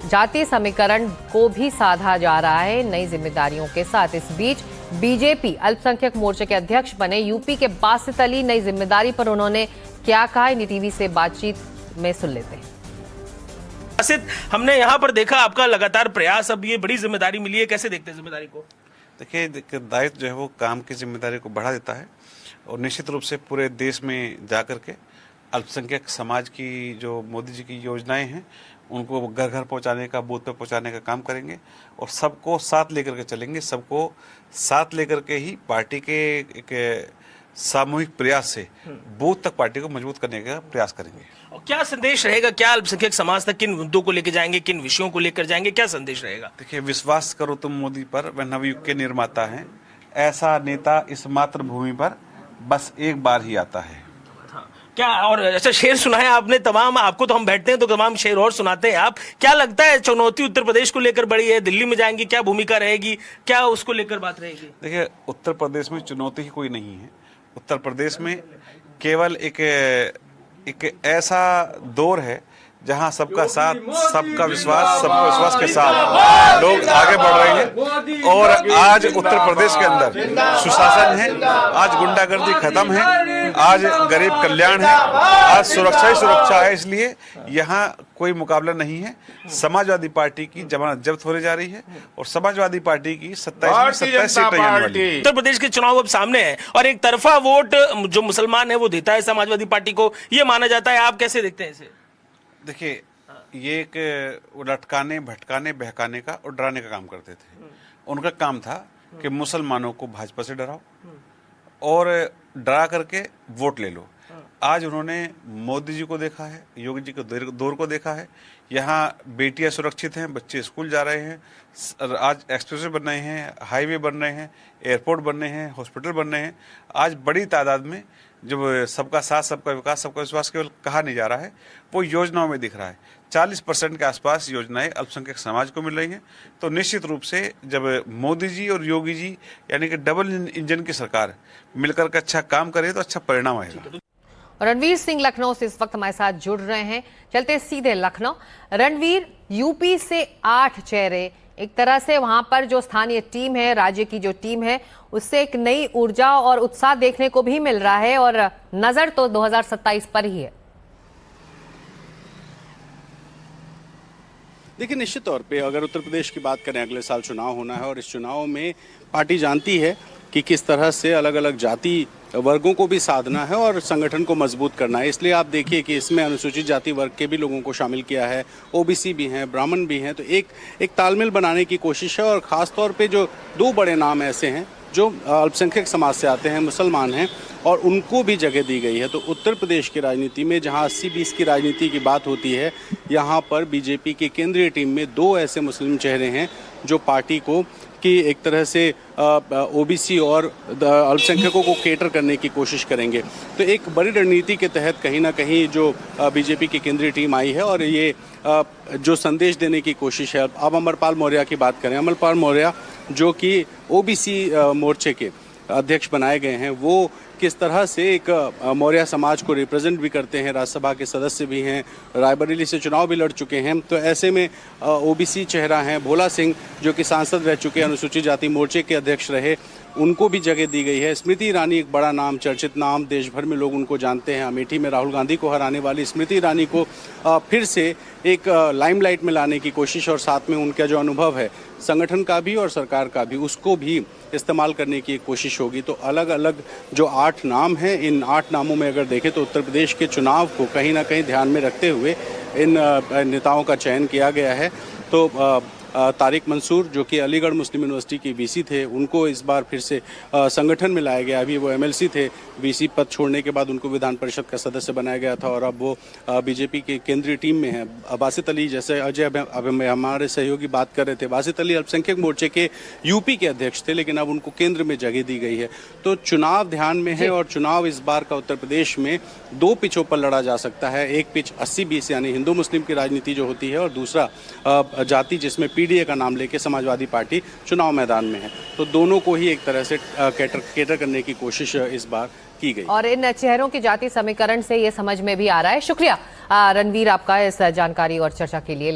जातीय समीकरण को भी साधा जा रहा है नई जिम्मेदारियों के साथ। इस बीच बीजेपी अल्पसंख्यक मोर्चे के अध्यक्ष बने यूपी के बासित अली, नई जिम्मेदारी पर उन्होंने क्या कहा, टीवी से बातचीत में सुन लेते हैं। बासित, हमने यहाँ पर देखा आपका लगातार प्रयास, अब ये बड़ी जिम्मेदारी मिली है, कैसे देखते हैं जिम्मेदारी को? देखिए, दायित्व जो है वो काम की जिम्मेदारी को बढ़ा देता है और निश्चित रूप से पूरे देश में जाकर के अल्पसंख्यक समाज की जो मोदी जी की योजनाएं हैं उनको घर घर पहुंचाने का, बूथ पे पहुंचाने का काम करेंगे और सबको साथ लेकर के चलेंगे। सबको साथ लेकर के ही पार्टी के एक सामूहिक प्रयास से बूथ तक पार्टी को मजबूत करने का प्रयास करेंगे। और क्या संदेश रहेगा, क्या अल्पसंख्यक समाज तक किन मुद्दों को लेकर जाएंगे, किन विषयों को लेकर जाएंगे, क्या संदेश रहेगा? देखिए, विश्वास करो तुम मोदी पर, वह नवयुग के निर्माता हैं। ऐसा नेता इस मातृभूमि पर बस एक बार ही आता है। क्या और अच्छा शेर सुनाए आपने तमाम, आपको तो हम बैठते हैं तो तमाम शेर और सुनाते हैं आप। क्या लगता है चुनौती उत्तर प्रदेश को लेकर बड़ी है, दिल्ली में जाएंगे, क्या भूमिका रहेगी, क्या उसको लेकर बात रहेगी? देखिए, उत्तर प्रदेश में चुनौती ही कोई नहीं है। उत्तर प्रदेश में केवल एक ऐसा दौर है जहां सबका साथ, सबका विश्वास, सबका विश्वास के साथ लोग आगे बढ़ रहे हैं। और आज उत्तर प्रदेश के अंदर सुशासन है, आज गुंडागर्दी खत्म है, आज गरीब कल्याण है, आज सुरक्षा ही सुरक्षा है। इसलिए यहाँ कोई मुकाबला नहीं है। समाजवादी पार्टी की जमानत जब्त होने जा रही है और समाजवादी पार्टी की 27 सीटें जाने वाली है। उत्तर प्रदेश के चुनाव अब सामने है और एक तरफा वोट जो मुसलमान है वो देता है समाजवादी पार्टी को, ये माना जाता है। आप कैसे देखते हैं इसे? देखिए, ये एक लटकाने, भटकाने, बहकाने का और डराने का काम करते थे। उनका काम था कि मुसलमानों को भाजपा से डराओ और डरा करके वोट ले लो। आज उन्होंने मोदी जी को देखा है, योगी जी के दौर को देखा है। यहाँ बेटियां सुरक्षित हैं, बच्चे स्कूल जा रहे हैं, आज एक्सप्रेसवे बन रहे हैं, हाईवे बन रहे हैं, एयरपोर्ट बन रहे हैं, हॉस्पिटल बन रहे हैं। आज बड़ी तादाद में जब सबका साथ, सबका विकास, सबका विश्वास केवल कहा नहीं जा रहा है, वो योजनाओं में दिख रहा है। 40% के आसपास योजनाएं अल्पसंख्यक समाज को मिल रही हैं। तो निश्चित रूप से जब मोदी जी और योगी जी यानी कि डबल इंजन की सरकार मिलकर के अच्छा काम करे तो अच्छा परिणाम आएगा। रणवीर सिंह लखनऊ से इस वक्त हमारे साथ जुड़ रहे हैं। चलते सीधे लखनऊ। रणवीर, यूपी से 8 चेहरे, एक तरह से वहां पर जो स्थानीय टीम है, राज्य की जो टीम है, उससे एक नई ऊर्जा और उत्साह देखने को भी मिल रहा है और नजर तो 2027 पर ही है। देखिए, निश्चित तौर पे अगर उत्तर प्रदेश की बात करें, अगले साल चुनाव होना है और इस चुनाव में पार्टी जानती है कि किस तरह से अलग अलग जाति वर्गों को भी साधना है और संगठन को मजबूत करना है। इसलिए आप देखिए कि इसमें अनुसूचित जाति वर्ग के भी लोगों को शामिल किया है, ओबीसी भी हैं, ब्राह्मण भी हैं। तो एक तालमेल बनाने की कोशिश है और ख़ास तौर पे जो 2 बड़े नाम ऐसे हैं जो अल्पसंख्यक समाज से आते हैं, मुसलमान हैं, और उनको भी जगह दी गई है। तो उत्तर प्रदेश की राजनीति में जहां 80-20 की राजनीति की बात होती है, यहाँ पर बीजेपी की केंद्रीय टीम में 2 ऐसे मुस्लिम चेहरे हैं जो पार्टी को कि एक तरह से ओबीसी और अल्पसंख्यकों को केटर करने की कोशिश करेंगे। तो एक बड़ी रणनीति के तहत कहीं ना कहीं जो बीजेपी की केंद्रीय टीम आई है और ये जो संदेश देने की कोशिश है। अब अमरपाल मौर्य की बात करें, अमरपाल मौर्य जो कि ओबीसी मोर्चे के अध्यक्ष बनाए गए हैं, वो किस तरह से एक मौर्य समाज को रिप्रेजेंट भी करते हैं, राज्यसभा के सदस्य भी हैं, रायबरेली से चुनाव भी लड़ चुके हैं। तो ऐसे में ओबीसी चेहरा हैं भोला सिंह जो कि सांसद रह चुके, अनुसूचित जाति मोर्चे के अध्यक्ष रहे, उनको भी जगह दी गई है। स्मृति ईरानी एक बड़ा नाम, चर्चित नाम, देश भर में लोग उनको जानते हैं। अमेठी में राहुल गांधी को हराने वाली स्मृति ईरानी को फिर से एक लाइमलाइट में लाने की कोशिश और साथ में उनका जो अनुभव है संगठन का भी और सरकार का भी, उसको भी इस्तेमाल करने की एक कोशिश होगी। तो अलग अलग जो 8 नाम हैं, इन 8 नामों में अगर देखें तो उत्तर प्रदेश के चुनाव को कहीं ना कहीं ध्यान में रखते हुए इन नेताओं का चयन किया गया है। तो तारिक मंसूर जो कि अलीगढ़ मुस्लिम यूनिवर्सिटी की वीसी थे, उनको इस बार फिर से संगठन में लाया गया। अभी वो एमएलसी थे, वीसी पद छोड़ने के बाद उनको विधान परिषद का सदस्य बनाया गया था और अब वो बीजेपी की केंद्रीय टीम में है। बासित अली, जैसे अजय अब हमारे सहयोगी बात कर रहे थे, बासित अली अल्पसंख्यक मोर्चे के यूपी के अध्यक्ष थे, लेकिन अब उनको केंद्र में जगह दी गई है। तो चुनाव ध्यान में है और चुनाव इस बार का उत्तर प्रदेश में 2 पिचों पर लड़ा जा सकता है। एक पिच 80-20 यानी हिंदू मुस्लिम की राजनीति जो होती है और दूसरा जाति जिसमें पीडीए का नाम लेके समाजवादी पार्टी चुनाव मैदान में है। तो दोनों को ही एक तरह से केटर करने की कोशिश इस बार की गई और इन चेहरों की जाति समीकरण से ये समझ में भी आ रहा है। शुक्रिया रणवीर आपका इस जानकारी और चर्चा के लिए।